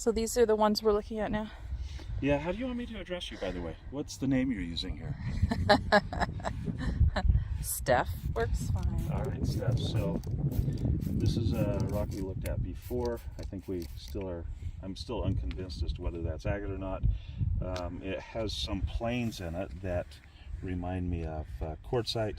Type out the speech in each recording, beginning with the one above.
So these are the ones we're looking at now? Yeah, how do you want me to address you, by the way? What's the name you're using here? Steph works fine. All right, Steph. So this is a rock we looked at before. I think I'm still unconvinced as to whether that's agate or not. It has some planes in it that remind me of quartzite.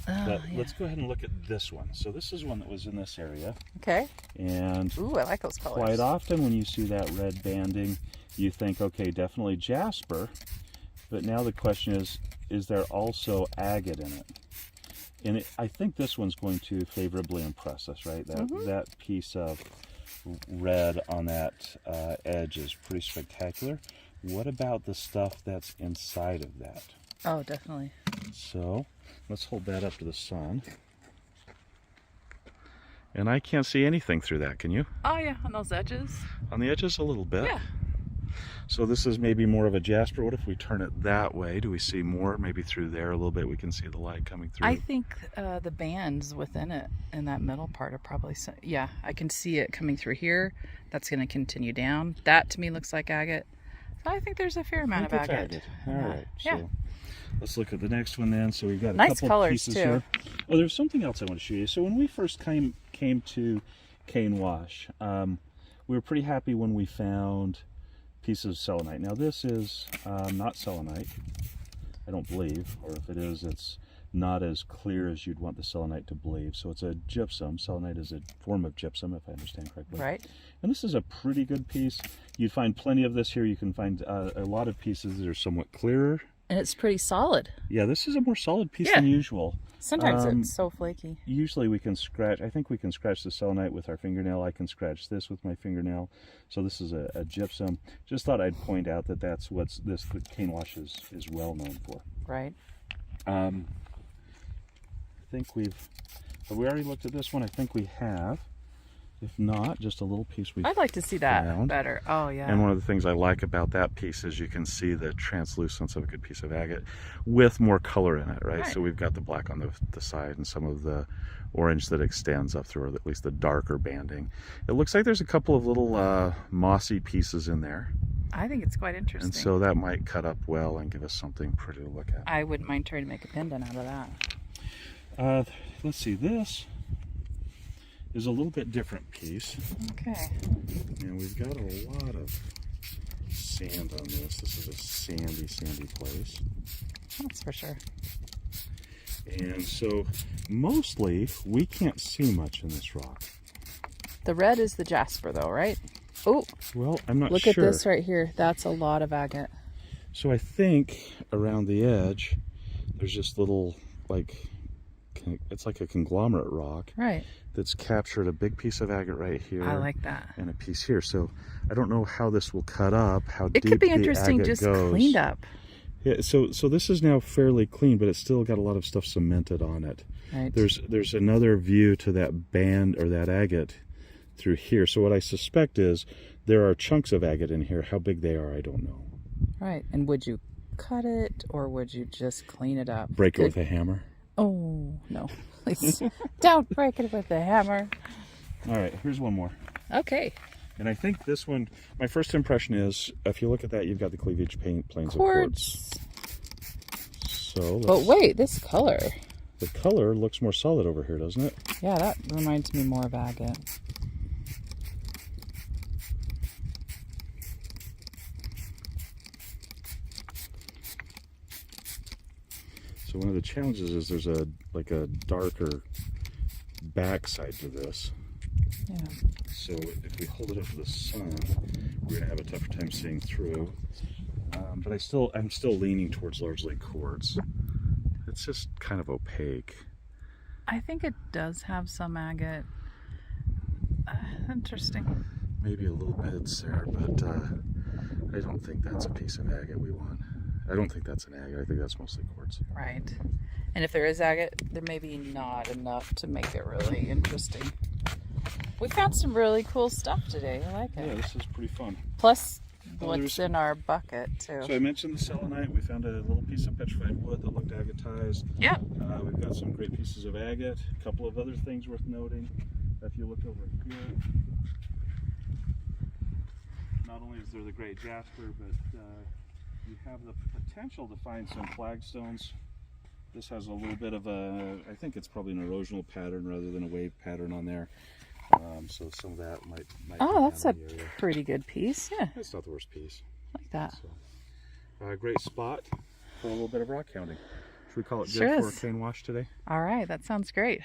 But let's go ahead and look at this one. So this is one that was in this area. Okay. And ooh, I like those colors. Quite often when you see that red banding, you think, okay, definitely jasper. But now the question is there also agate in it? And I think this one's going to favorably impress us, right? That piece of red on that edge is pretty spectacular. What about the stuff that's inside of that? Oh, definitely. So let's hold that up to the sun. And I can't see anything through that, can you? Oh yeah, on those edges. On the edges a little bit. Yeah. So this is maybe more of a jasper. What if we turn it that way? Do we see more? Maybe through there a little bit we can see the light coming through. I think the bands within it in that middle part are probably, yeah, I can see it coming through here. That's going to continue down. That to me looks like agate. So I think there's a fair amount of agate. All right. Yeah. So let's look at the next one then. So we've got a nice couple colors pieces too. Here. Oh, there's something else I want to show you. So when we first came to Caineville Wash, we were pretty happy when we found pieces of selenite. Now this is not selenite, I don't believe, or if it is, it's not as clear as you'd want the selenite to believe. So it's a gypsum. Selenite is a form of gypsum, if I understand correctly. Right. And this is a pretty good piece. You'd find plenty of this here. You can find a lot of pieces that are somewhat clearer. And it's pretty solid. Yeah, this is a more solid piece than usual. Sometimes it's so flaky. Usually we can scratch, I think we can scratch the selenite with our fingernail. I can scratch this with my fingernail. So this is a gypsum. Just thought I'd point out that that's what the Caineville Wash is well known for. Right. I think have we already looked at this one? I think we have. If not, just a little piece I'd like to see that found. better. Oh, yeah. And one of the things I like about that piece is you can see the translucence of a good piece of agate with more color in it, right? So we've got the black on the side and some of the orange that extends up through, or at least the darker banding. It looks like there's a couple of little mossy pieces in there. I think it's quite interesting. And so that might cut up well and give us something pretty to look at. I wouldn't mind trying to make a pendant out of that. Let's see, this is a little bit different piece. Okay. And we've got a lot of sand on this. This is a sandy place. That's for sure. And so mostly we can't see much in this rock. The red is the jasper though, right? Oh, well, I'm not sure. Look at this right here. That's a lot of agate. So I think around the edge there's just little, like, it's like a conglomerate rock. Right. That's captured a big piece of agate right here. I like that. And a piece here. So I don't know how this will cut up, how deep the agate goes. It could be interesting just cleaned up. Yeah, so this is now fairly clean, but it's still got a lot of stuff cemented on it. Right. There's another view to that band or that agate through here. So what I suspect is there are chunks of agate in here. How big they are, I don't know. Right. And would you cut it or would you just clean it up? Break it with a hammer? Oh, no. Please don't break it with a hammer. All right, here's one more. Okay. And I think this one, my first impression is, if you look at that, you've got the cleavage planes of quartz. So, but wait, this color. The color looks more solid over here, doesn't it? Yeah, that reminds me more of agate. So one of the challenges is there's a darker backside to this. Yeah. So if we hold it up to the sun, we're gonna have a tougher time seeing through. But I'm still leaning towards largely quartz. It's just kind of opaque. I think it does have some agate. Interesting. Maybe a little bits there, but I don't think that's a piece of agate we want. I don't think that's an agate. I think that's mostly quartz. Right. And if there is agate, there may be not enough to make it really interesting. We found some really cool stuff today. I like it. Yeah, this is pretty fun. Plus, what's in our bucket, too. So I mentioned the selenite. We found a little piece of petrified wood that looked agatized. Yeah. We've got some great pieces of agate. A couple of other things worth noting. If you look over here, not only is there the great jasper, but you have the potential to find some flagstones. This has a little bit of a, I think it's probably an erosional pattern rather than a wave pattern on there. So some of that might Oh, that's a be area. pretty good piece. Yeah, It's not the worst piece. like that. So, great spot for a little bit of rock hounding. Should we call it Sure good for is. a cane wash today? All right, that sounds great.